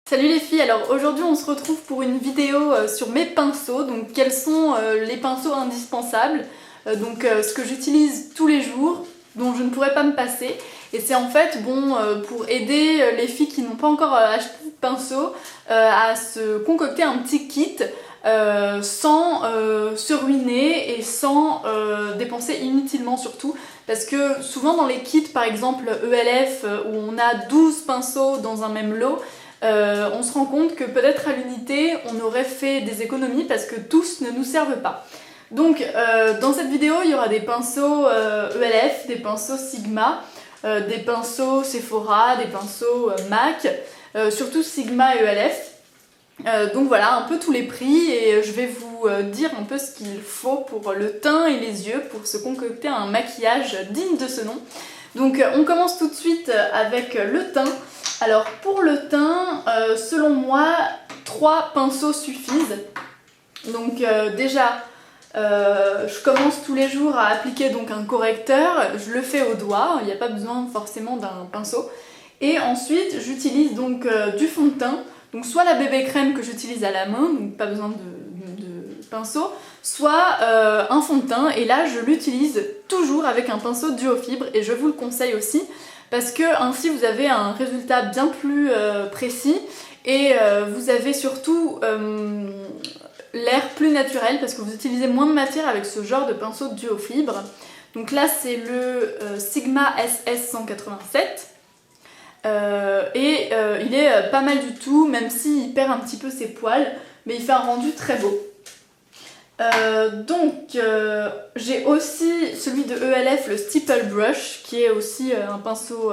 Salut les filles, alors aujourd'hui on se retrouve pour une vidéo sur mes pinceaux, donc quels sont les pinceaux indispensables, ce que j'utilise tous les jours, dont je ne pourrais pas me passer, et c'est en fait pour aider les filles qui n'ont pas encore acheté de pinceau à se concocter un petit kit sans se ruiner et sans dépenser inutilement surtout, parce que souvent dans les kits par exemple ELF où on a 12 pinceaux dans un même lot, on se rend compte que peut-être à l'unité on aurait fait des économies parce que tous ne nous servent pas. Donc dans cette vidéo il y aura des pinceaux ELF, des pinceaux Sigma, des pinceaux Sephora, des pinceaux MAC, surtout Sigma et ELF. Donc voilà un peu tous les prix et je vais vous dire un peu ce qu'il faut pour le teint et les yeux pour se concocter un maquillage digne de ce nom. Donc on commence tout de suite avec le teint. Alors pour le teint, selon moi, 3 pinceaux suffisent. Donc déjà, je commence tous les jours à appliquer donc un correcteur, je le fais au doigt, il n'y a pas besoin forcément d'un pinceau. Et ensuite j'utilise donc du fond de teint, donc soit la bébé crème que j'utilise à la main, donc pas besoin de pinceau, soit un fond de teint, et là je l'utilise toujours avec un pinceau duo fibre et je vous le conseille aussi parce que ainsi vous avez un résultat bien plus précis et vous avez surtout l'air plus naturel parce que vous utilisez moins de matière avec ce genre de pinceau duo fibre. Donc là c'est le Sigma SS 187 il est pas mal du tout, même s'il perd un petit peu ses poils, mais il fait un rendu très beau. J'ai aussi celui de ELF, le Stipple Brush, qui est aussi un pinceau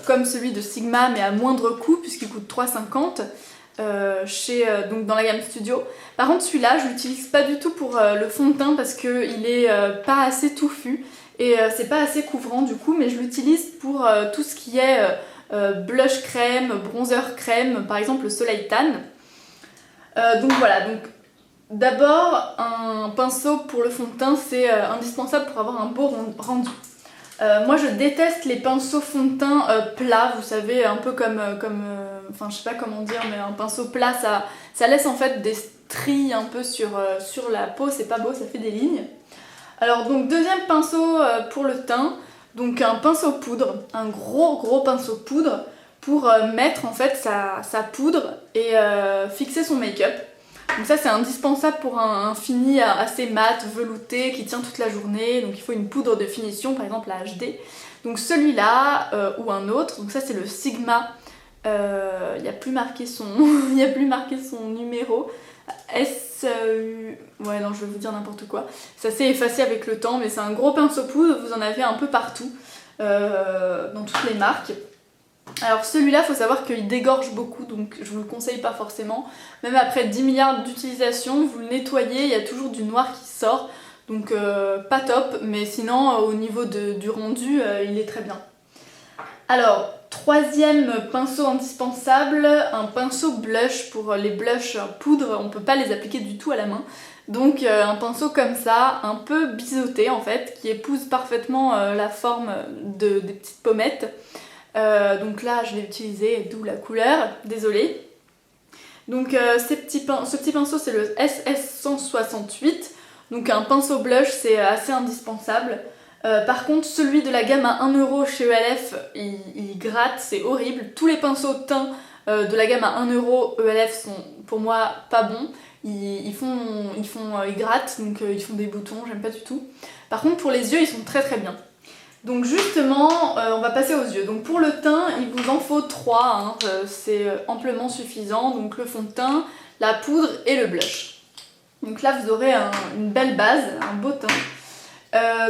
comme celui de Sigma mais à moindre coût puisqu'il coûte 3,50 donc dans la gamme Studio. Par contre celui-là je l'utilise pas du tout pour le fond de teint parce qu'il est pas assez touffu et c'est pas assez couvrant du coup, mais je l'utilise pour tout ce qui est blush crème, bronzer crème, par exemple le Soleil Tan. Donc voilà, donc d'abord, un pinceau pour le fond de teint, c'est indispensable pour avoir un beau rendu. Moi, je déteste les pinceaux fond de teint plats, vous savez, un peu enfin, je sais pas comment dire, mais un pinceau plat, ça laisse en fait des stries un peu sur la peau, c'est pas beau, ça fait des lignes. Alors, donc, deuxième pinceau pour le teint, donc un pinceau poudre, un gros pinceau poudre pour mettre en fait sa poudre et fixer son make-up. Donc ça c'est indispensable pour un fini assez mat, velouté, qui tient toute la journée. Donc il faut une poudre de finition, par exemple la HD. Donc celui-là ou un autre, donc ça c'est le Sigma. Il n'y a plus marqué son numéro. Ouais non, je vais vous dire n'importe quoi. Ça s'est effacé avec le temps, mais c'est un gros pinceau poudre, vous en avez un peu partout, dans toutes les marques. Alors celui-là, faut savoir qu'il dégorge beaucoup, donc je vous le conseille pas forcément. Même après 10 milliards d'utilisations, vous le nettoyez, il y a toujours du noir qui sort, donc pas top, mais sinon au niveau du rendu, il est très bien. Alors, troisième pinceau indispensable, un pinceau blush. Pour les blushs poudre, on peut pas les appliquer du tout à la main. Donc un pinceau comme ça, un peu biseauté en fait, qui épouse parfaitement la forme des petites pommettes. Donc là je l'ai utilisé, d'où la couleur, désolée. Donc ce petit pinceau c'est le SS 168, donc un pinceau blush c'est assez indispensable. Par contre celui de la gamme à 1€ chez ELF il gratte, c'est horrible. Tous les pinceaux teint de la gamme à 1€ ELF sont pour moi pas bons. Ils grattent, donc ils font des boutons, j'aime pas du tout. Par contre pour les yeux ils sont très bien. Donc justement, on va passer aux yeux. Donc pour le teint, il vous en faut 3, hein, c'est amplement suffisant. Donc le fond de teint, la poudre et le blush. Donc là vous aurez une belle base, un beau teint.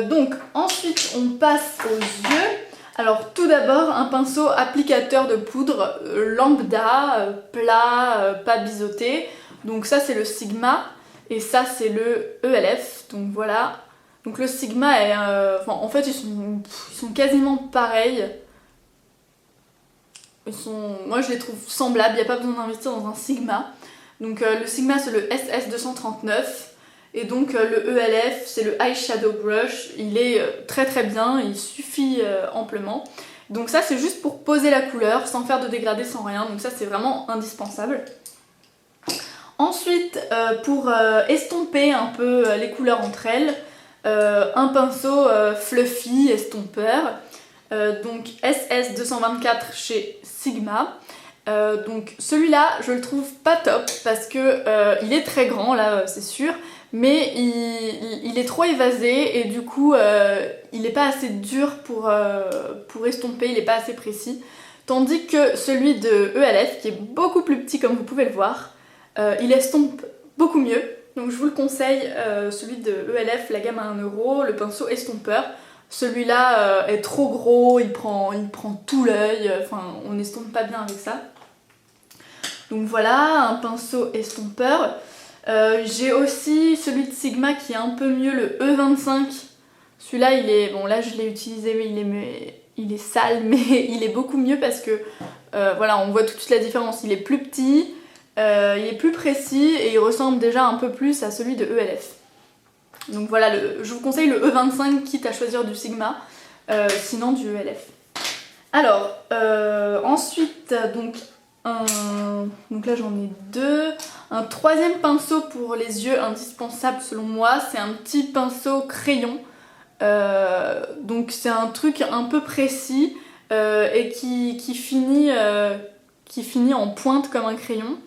Donc ensuite on passe aux yeux. Alors tout d'abord un pinceau applicateur de poudre lambda, plat, pas biseauté. Donc ça c'est le Sigma et ça c'est le ELF. Donc voilà. Donc le Sigma est... en fait ils sont quasiment pareils. Moi je les trouve semblables, il n'y a pas besoin d'investir dans un Sigma. Donc le Sigma c'est le SS 239 et donc le ELF c'est le Eyeshadow Brush. Il est très bien, il suffit amplement. Donc ça c'est juste pour poser la couleur sans faire de dégradé, sans rien, donc ça c'est vraiment indispensable. Ensuite pour estomper un peu les couleurs entre elles, un pinceau fluffy estompeur, donc SS224 chez Sigma. Donc celui-là je le trouve pas top parce que il est très grand là c'est sûr, mais il est trop évasé et du coup il est pas assez dur pour estomper, il est pas assez précis. Tandis que celui de ELF qui est beaucoup plus petit comme vous pouvez le voir, il estompe beaucoup mieux. Donc je vous le conseille, celui de ELF, la gamme à 1 €, le pinceau estompeur. Celui-là est trop gros, il prend tout l'œil, enfin on n'estompe pas bien avec ça. Donc voilà, un pinceau estompeur. J'ai aussi celui de Sigma qui est un peu mieux, le E25. Celui-là, il est... Bon là je l'ai utilisé, mais il est sale, mais il est beaucoup mieux parce que voilà, on voit tout de suite la différence. Il est plus petit, il est plus précis et il ressemble déjà un peu plus à celui de ELF. Donc voilà, je vous conseille le E25 quitte à choisir du Sigma, sinon du ELF. Alors, ensuite, donc là j'en ai deux. Un troisième pinceau pour les yeux indispensable selon moi, c'est un petit pinceau crayon. Donc c'est un truc un peu précis et qui finit en pointe comme un crayon.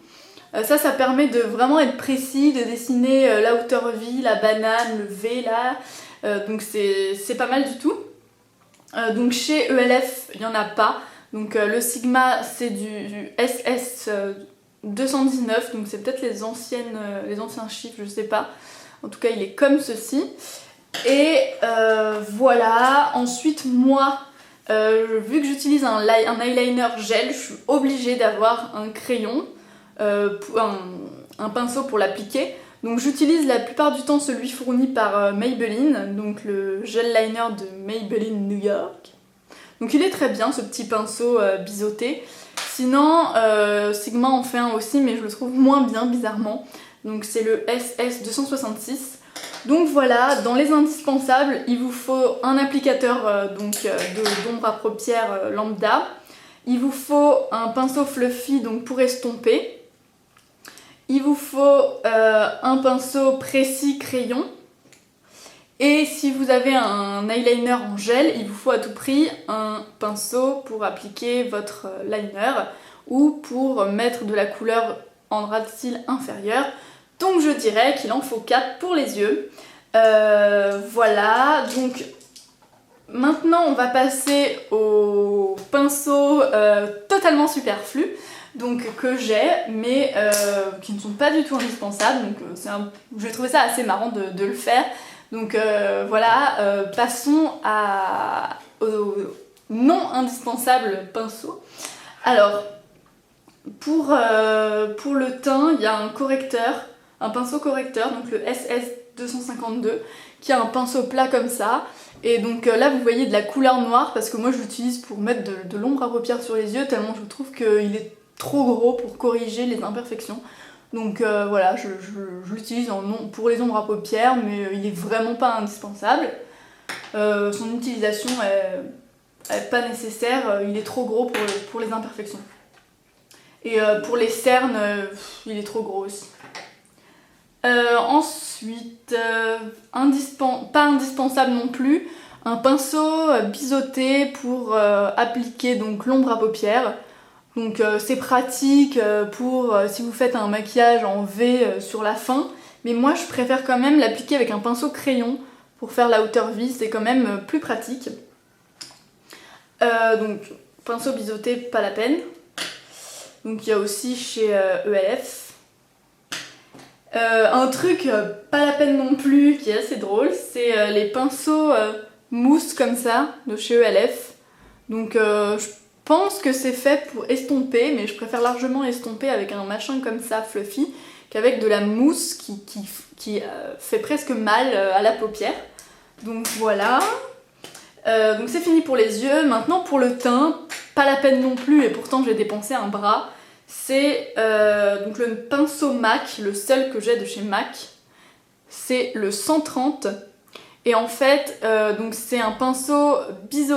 Ça permet de vraiment être précis, de dessiner la hauteur V, la banane, le V là. Donc c'est pas mal du tout. Donc chez ELF, il n'y en a pas. Donc le Sigma c'est du SS219, donc c'est peut-être les anciens chiffres, je sais pas. En tout cas il est comme ceci. Et voilà, ensuite moi, vu que j'utilise un eyeliner gel, je suis obligée d'avoir un crayon, un pinceau pour l'appliquer. Donc j'utilise la plupart du temps celui fourni par Maybelline, donc le gel liner de Maybelline New York. Donc il est très bien ce petit pinceau biseauté. Sinon Sigma en fait un aussi mais je le trouve moins bien bizarrement. Donc c'est le SS266. Donc voilà, dans les indispensables, il vous faut un applicateur d'ombre à paupières lambda. Il vous faut un pinceau fluffy donc pour estomper. Il vous faut un pinceau précis crayon. Et si vous avez un eyeliner en gel, il vous faut à tout prix un pinceau pour appliquer votre liner ou pour mettre de la couleur en ras de cils inférieur. Donc je dirais qu'il en faut 4 pour les yeux. Voilà, donc maintenant on va passer au pinceau totalement superflu, donc que j'ai, mais qui ne sont pas du tout indispensables. Donc j'ai trouvé ça assez marrant de le faire. Donc voilà, passons au non indispensable pinceau. Alors, pour le teint, il y a un correcteur, un pinceau correcteur, donc le SS252, qui a un pinceau plat comme ça. Et donc là vous voyez de la couleur noire parce que moi je l'utilise pour mettre de l'ombre à paupières sur les yeux tellement je trouve qu'il est trop gros pour corriger les imperfections. Donc voilà, je l'utilise pour les ombres à paupières, mais il est vraiment pas indispensable. Son utilisation est pas nécessaire, il est trop gros pour les imperfections. Et pour les cernes, il est trop gros aussi. Ensuite, pas indispensable non plus, un pinceau biseauté pour appliquer donc l'ombre à paupières. Donc c'est pratique pour si vous faites un maquillage en V sur la fin, mais moi je préfère quand même l'appliquer avec un pinceau crayon pour faire la hauteur V, c'est quand même plus pratique. Donc pinceau biseauté, pas la peine. Donc il y a aussi chez ELF. Un truc pas la peine non plus qui est assez drôle, c'est les pinceaux mousse comme ça de chez ELF. Donc je pense que c'est fait pour estomper, mais je préfère largement estomper avec un machin comme ça fluffy qu'avec de la mousse qui fait presque mal à la paupière. Donc voilà. Donc c'est fini pour les yeux. Maintenant pour le teint, pas la peine non plus et pourtant j'ai dépensé un bras. C'est donc le pinceau MAC, le seul que j'ai de chez MAC. C'est le 130 Et en fait, donc c'est un pinceau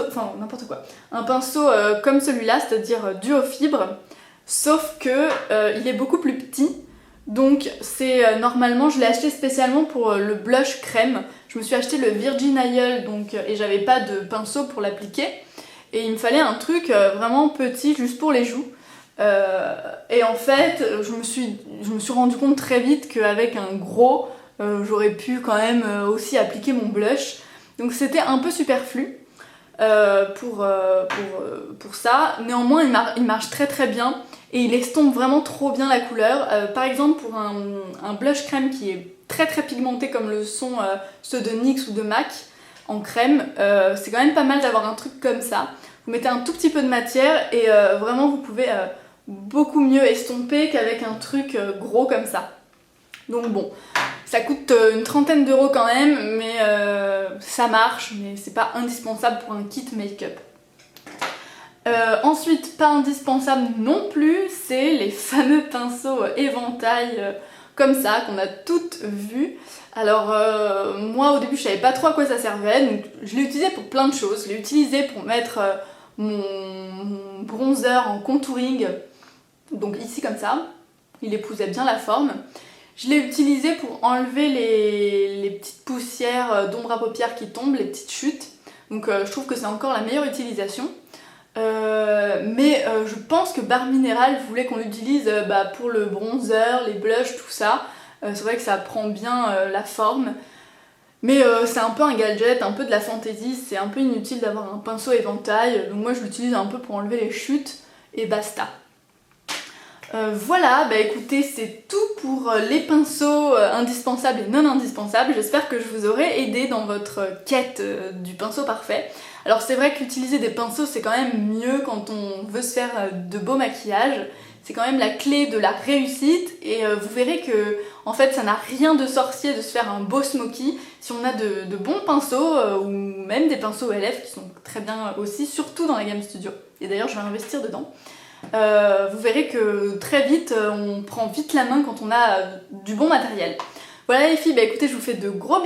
enfin n'importe quoi, un pinceau comme celui-là, c'est-à-dire duo fibre, sauf que il est beaucoup plus petit. Donc c'est normalement, je l'ai acheté spécialement pour le blush crème. Je me suis acheté le Virgin Isle donc, et j'avais pas de pinceau pour l'appliquer. Et il me fallait un truc vraiment petit, juste pour les joues. Et en fait, je me suis rendu compte très vite qu'avec un gros, j'aurais pu quand même aussi appliquer mon blush. Donc c'était un peu superflu pour ça. Néanmoins, il marche très très bien et il estompe vraiment trop bien la couleur. Par exemple, pour un blush crème qui est très très pigmenté comme le sont ceux de NYX ou de MAC en crème, c'est quand même pas mal d'avoir un truc comme ça. Vous mettez un tout petit peu de matière et vraiment vous pouvez beaucoup mieux estomper qu'avec un truc gros comme ça. Donc bon, ça coûte une trentaine d'euros quand même, mais ça marche, mais c'est pas indispensable pour un kit make-up. Ensuite, pas indispensable non plus, c'est les fameux pinceaux éventail comme ça, qu'on a toutes vus. Alors moi au début je savais pas trop à quoi ça servait, donc je l'ai utilisé pour plein de choses. Je l'ai utilisé pour mettre mon bronzer en contouring, donc ici comme ça, il épousait bien la forme. Je l'ai utilisé pour enlever les petites poussières d'ombre à paupières qui tombent, les petites chutes. Donc je trouve que c'est encore la meilleure utilisation. Mais je pense que Barre Minéral voulait qu'on l'utilise pour le bronzer, les blushs, tout ça. C'est vrai que ça prend bien la forme. Mais c'est un peu un gadget, un peu de la fantaisie, c'est un peu inutile d'avoir un pinceau éventail. Donc moi je l'utilise un peu pour enlever les chutes et basta. Voilà, bah écoutez, c'est tout pour les pinceaux indispensables et non indispensables. J'espère que je vous aurai aidé dans votre quête du pinceau parfait. Alors c'est vrai qu'utiliser des pinceaux c'est quand même mieux quand on veut se faire de beaux maquillages. C'est quand même la clé de la réussite et vous verrez que en fait ça n'a rien de sorcier de se faire un beau smoky si on a de bons pinceaux ou même des pinceaux LF qui sont très bien aussi, surtout dans la gamme Studio. Et d'ailleurs je vais investir dedans. Vous verrez que très vite, on prend vite la main quand on a du bon matériel. Voilà les filles, bah écoutez, je vous fais de gros bisous.